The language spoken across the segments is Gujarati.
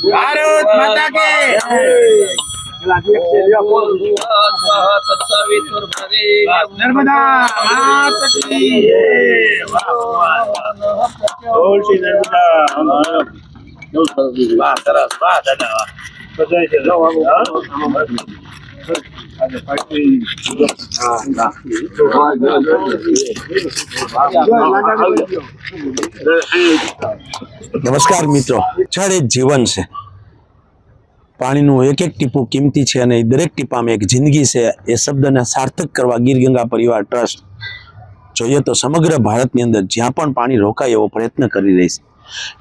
भारत माता के नर्मदा माता की बोल श्री नर्मदा। वाह सरस, वाह धन्यवाद। નમસ્કાર મિત્રો, જળ એક જીવન છે, પાણીનું એક એક ટીપું કિંમતી છે અને દરેક ટીપામાં એક જિંદગી છે. એ શબ્દને સાર્થક કરવા ગીર ગંગા પરિવાર ટ્રસ્ટ જોઈએ તો સમગ્ર ભારતની અંદર જ્યાં પણ પાણી રોકાય એવો પ્રયત્ન કરી રહી છે.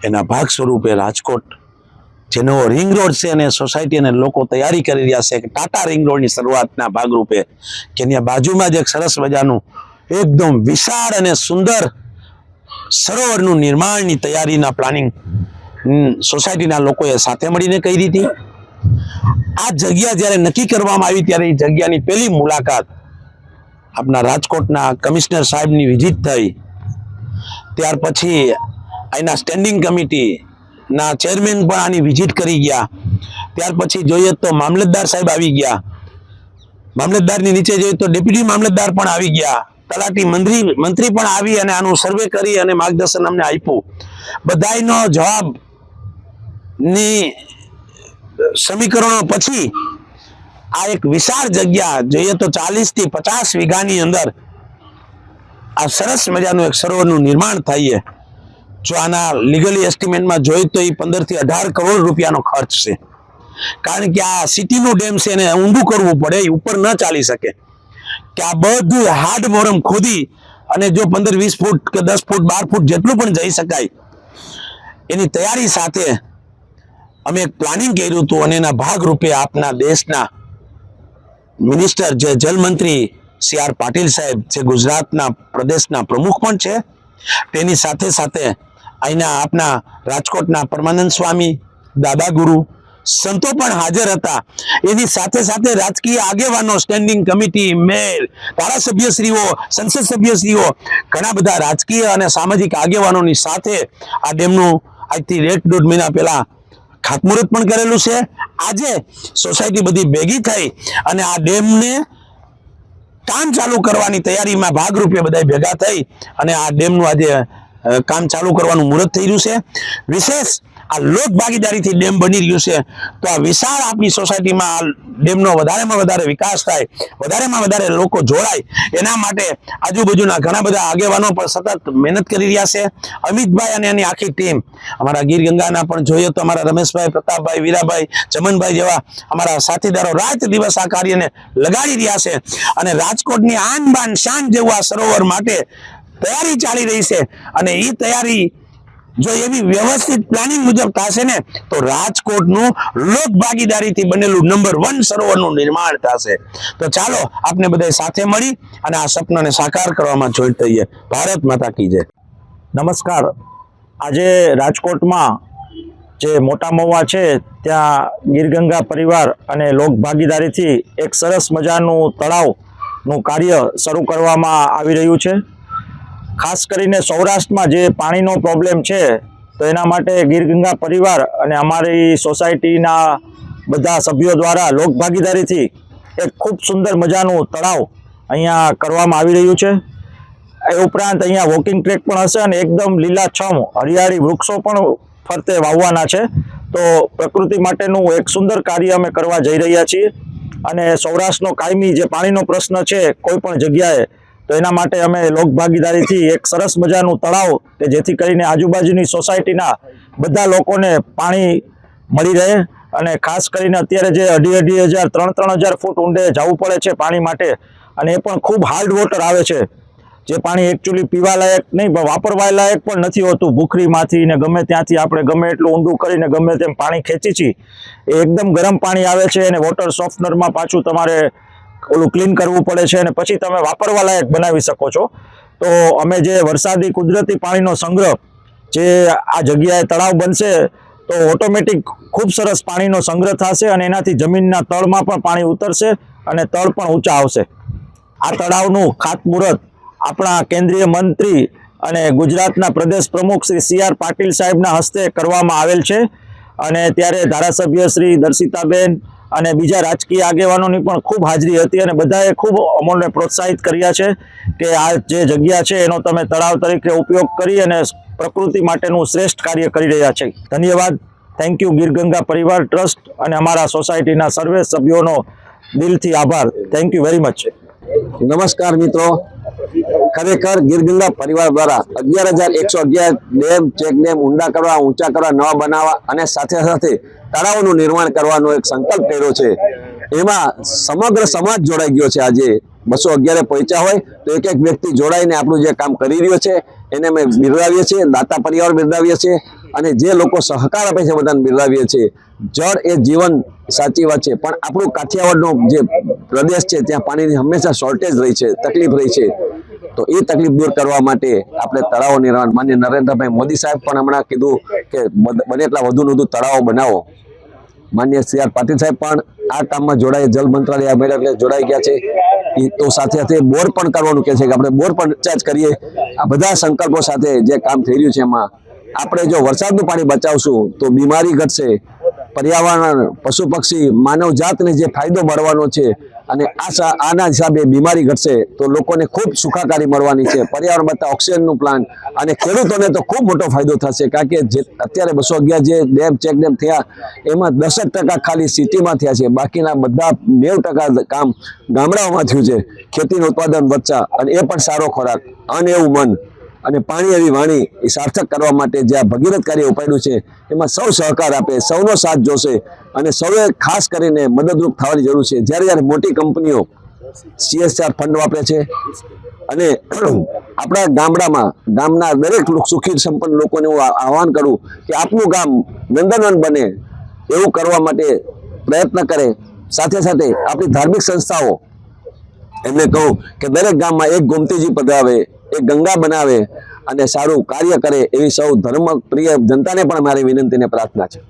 એના ભાગ સ્વરૂપે રાજકોટ જેનો રિંગ રોડ છે અને સોસાયટી અને લોકો તૈયારી કરી રહ્યા છે કે ટાટા રિંગ રોડની શરૂઆતના ભાગરૂપે કે એની બાજુમાં જ એક સરસ મજાનું એકદમ વિશાળ અને સુંદર સરોવરનું નિર્માણની તૈયારીના પ્લાનિંગ સોસાયટીના લોકોએ સાથે મળીને કરી હતી. આ જગ્યા જ્યારે નક્કી કરવામાં આવી ત્યારે એ જગ્યાની પહેલી મુલાકાત આપણા રાજકોટના કમિશનર સાહેબની વિઝિટ થઈ. ત્યાર પછી અહીંના સ્ટેન્ડિંગ કમિટીના ચેરમેન પણ આની વિઝિટ કરી ગયા. ત્યાર પછી જોઈએ તો મામલતદાર સાહેબ આવી ગયા. મામલતદારની નીચે જોઈએ તો ડેપ્યુટી મામલતદાર પણ આવી ગયા. તલાટી મંત્રી પણ આવી અને આનું સર્વે કરી અને માર્ગદર્શન અમને આપ્યું. બધાયનો જવાબની સમીકરણો પછી આ એક વિશાળ જગ્યા જોઈએ તો 40 થી 50 વીઘાની અંદર આ સરસ મજાનું એક સરોવરનું નિર્માણ થાય. જો આના લીગલી એસ્ટિમેટમાં જોઈએ તો એ 15 થી 18 કરોડ રૂપિયાનો ખર્ચ છે. કારણ કે આ સિટીનું ડેમ છે એને ઊંડું કરવું પડે, ઉપર ન ચાલી શકે કે આ બધું હાર્ડ મોરમ ખોદી અને જો 15-20 ફૂટ કે 10 ફૂટ 12 ફૂટ જેટલું પણ જઈ શકાય એની તૈયારી સાથે અમે એક પ્લાનિંગ કર્યું હતું. અને એના ભાગરૂપે આપના દેશના મિનિસ્ટર જે જલમંત્રી CR પાટીલ સાહેબ જે ગુજરાતના પ્રદેશના પ્રમુખ પણ છે, તેની સાથે સાથે અહીંના આપના રાજકોટના પરમાનંદ સ્વામી, દાદા ગુરુ, સંતો પણ હાજર હતા. એની સાથે સાથે રાજકીય આગેવાનો, સ્ટેન્ડિંગ કમિટી, મેયર, ધારાસભ્યશ્રીઓ, સંસદ સભ્યશ્રીઓ, ઘણા બધા રાજકીય અને સામાજિક આગેવાનોની સાથે આ ડેમનું આજથી 1.5 મહિના પહેલા ખાતમુહૂર્ત પણ કરેલું છે. આજે સોસાયટી બધી ભેગી થઈ અને આ ડેમને કામ ચાલુ કરવાની તૈયારીમાં ભાગરૂપે બધા ભેગા થઈ અને આ ડેમનું આજે કામ ચાલુ કરવાનું મુહૂર્ત થઈ રહ્યું છે. વિશેષ આ લોક ભાગીદારીથી ડેમ બની રહ્યું છે. તો આ વિશાળ આપણી સોસાયટીમાં આ ડેમનો વધારેમાં વધારે વિકાસ થાય, વધારેમાં વધારે લોકો જોડાય, એના માટે આજુબાજુના ઘણા બધા આગેવાનો પણ સતત મહેનત કરી રહ્યા છે. અમિતભાઈ અને એની આખી ટીમ, અમારા ગીર ગંગાના પણ જોઈએ તો અમારા રમેશભાઈ, પ્રતાપભાઈ, વીરાભાઈ, ચમનભાઈ જેવા અમારા સાથીદારો રાત દિવસ આ કાર્યને લગાડી રહ્યા છે. અને રાજકોટની આન બાન શાન જેવું આ સરોવર માટે તૈયારી ચાલી રહી છે. અને એ તૈયારી જો એવી વ્યવસ્થિત પ્લાનિંગ મુજબ થશે ને તો રાજકોટનું લોક ભાગીદારીથી બનેલું નંબર 1 સરોવરનું નિર્માણ થશે. તો ચાલો આપણે બધા સાથે મળી અને આ સપનાને સાકાર કરવામાં જોઈન્ટ થઈએ. ભારત માતા કી જય. નમસ્કાર. આજે રાજકોટમાં જે મોટા મહુવા છે ત્યાં ગીરગંગા પરિવાર અને લોક ભાગીદારીથી એક સરસ મજાનું તળાવનું કાર્ય શરૂ કરવામાં આવી રહ્યું છે. ખાસ કરીને સૌરાષ્ટ્રમાં જે પાણીનો પ્રોબ્લેમ છે તો એના માટે ગીરગંગા પરિવાર અને અમારી સોસાયટીના બધા સભ્યો દ્વારા લોક ભાગીદારીથી એક ખૂબ સુંદર મજાનું તળાવ અહીંયા કરવામાં આવી રહ્યું છે. એ ઉપરાંત અહીંયા વોકિંગ ટ્રેક પણ હશે અને એકદમ લીલાછમ હરિયાળી વૃક્ષો પણ ફરતે વાવવાના છે. તો પ્રકૃતિ માટેનું એક સુંદર કાર્ય અમે કરવા જઈ રહ્યા છીએ. અને સૌરાષ્ટ્રનો કાયમી જે પાણીનો પ્રશ્ન છે કોઈ પણ જગ્યાએ, તો એના માટે અમે લોક ભાગીદારીથી એક સરસ મજાનું તળાવ કે જેથી કરીને આજુબાજુની સોસાયટીના બધા લોકોને પાણી મળી રહે. અને ખાસ કરીને અત્યારે જે 2,500 3,000 ફૂટ ઊંડે જવું પડે છે પાણી માટે, અને એ પણ ખૂબ હાર્ડ વોટર આવે છે જે પાણી એકચ્યુઅલી પીવા લાયક નહીં પણ વાપરવા લાયક પણ નથી હોતું. ભૂખરીમાંથી ને ગમે ત્યાંથી આપણે ગમે એટલું ઊંડું કરીને ગમે તેમ પાણી ખેંચી છીએ, એ એકદમ ગરમ પાણી આવે છે અને વોટર સોફ્ટનરમાં પાછું તમારે ઓલું ક્લીન કરવું પડે છે અને પછી તમે વાપરવા લાયક બનાવી શકો છો. તો અમે જે વરસાદી કુદરતી પાણીનો સંગ્રહ જે આ જગ્યાએ તળાવ બનશે તો ઓટોમેટિક ખૂબ સરસ પાણીનો સંગ્રહ થશે અને એનાથી જમીનના તળમાં પણ પાણી ઉતરશે અને તળ પણ ઊંચા આવશે. આ તળાવનું ખાતમુહૂર્ત આપણા કેન્દ્રીય મંત્રી અને ગુજરાતના પ્રદેશ પ્રમુખ શ્રી CR પાટીલ સાહેબના હસ્તે કરવામાં આવેલ છે અને ત્યારે ધારાસભ્ય શ્રી દર્શિતાબેન અને બીજા રાજકીય આગેવાનોની પણ ખૂબ હાજરી હતી અને બધાએ ખૂબ અમોને પ્રોત્સાહિત કર્યા છે કે આ જે જગ્યા છે એનો તમે તળાવ તરીકે ઉપયોગ કરી અને પ્રકૃતિ માટેનું શ્રેષ્ઠ કાર્ય કરી રહ્યા છે. ધન્યવાદ. થેન્ક યુ ગીરગંગા પરિવાર ટ્રસ્ટ અને અમારા સોસાયટીના સર્વે સભ્યોનો દિલથી આભાર. Thank you very much. નમસ્કાર મિત્રો, ખરેખર ગીરગંગા પરિવાર દ્વારા 11,111 ડેમ, ચેક ડેમ ઊંડા કરવા, ઊંચા કરવા, નવા બનાવવા અને સાથે સાથે તળાવોનું નિર્માણ કરવાનો એક સંકલ્પ કર્યો છે. એમાં સમગ્ર સમાજ જોડાઈ ગયો છે. આજે 211 પહોંચ્યા હોય તો એક એક વ્યક્તિ જોડાઈને આપણું જે કામ કરી રહ્યો છે એને અમે બિરદાવીએ છીએ, દાતા પરિવાર બિરદાવીએ છીએ અને જે લોકો સહકાર આપે છે બધાને બિરદાવીએ છીએ. જળ એ જીવન, સાચી વાત છે, પણ આપણું કાઠિયાવાડનો જે પ્રદેશ છે ત્યાં પાણીની હંમેશા શોર્ટેજ રહી છે, તકલીફ રહી છે. તો એ તકલીફ દૂર કરવા માટે આપણે તળાવો નિર્માણ, માનનીય નરેન્દ્રભાઈ મોદી સાહેબ પણ હમણાં કીધું કે બને એટલા વધુ ને વધુ તળાવો બનાવો. માનનીય CR પાટીલ સાહેબ પણ આ કામમાં જોડાઈ, જલ મંત્રાલય એટલે જોડાઈ ગયા છે. તો સાથે સાથે બોર પણ કરવાનું કહે છે કે આપણે બોર પણ રિચાર્જ કરીએ. આ બધા સંકલ્પો સાથે જે કામ થઈ રહ્યું છે એમાં આપણે જો વરસાદનું પાણી બચાવશું તો બીમારી ઘટશે, પર્યાવરણ, પશુ પક્ષી, માનવ જાતને જે ફાયદો મળવાનો છે અને આના હિસાબે બીમારી ઘટશે તો લોકોને ખૂબ સુખાકારી મળવાની છે. પર્યાવરણ બચતા ઓક્સિજનનું પ્લાન્ટ અને ખેડૂતોને તો ખૂબ મોટો ફાયદો થશે. કારણ કે અત્યારે 211 જે ડેમ, ચેક ડેમ થયા એમાં 10% ખાલી સિટીમાં થયા છે, બાકીના બધા 90% કામ ગામડાઓમાં થયું છે. ખેતીનું ઉત્પાદન વધશે અને એ પણ સારો ખોરાક, અન્ન એવું મન અને પાણી એવી વાણી એ સાર્થક કરવા માટે જે આ ભગીરથ કાર્ય ઉપાડ્યું છે એમાં સૌ સહકાર આપે, સૌનો સાથ જોશે અને સૌએ ખાસ કરીને મદદરૂપ થવાની જરૂર છે. જ્યારે મોટી કંપનીઓ CSR ફંડ વાપરે છે અને આપણા ગામડામાં, ગામના દરેક સુખી સંપન્ન લોકોને હું આહવાન કરું કે આપનું ગામ નંદનવન બને એવું કરવા માટે પ્રયત્ન કરે. સાથે સાથે આપણી ધાર્મિક સંસ્થાઓ એમને કહું કે દરેક ગામમાં એક ગોમતીજી પધરાવે, એક ગંગા બનાવે અને સારું કાર્ય કરે. એવી સૌ ધર્મ પ્રિય જનતાને પણ મારી વિનંતી અને પ્રાર્થના છે.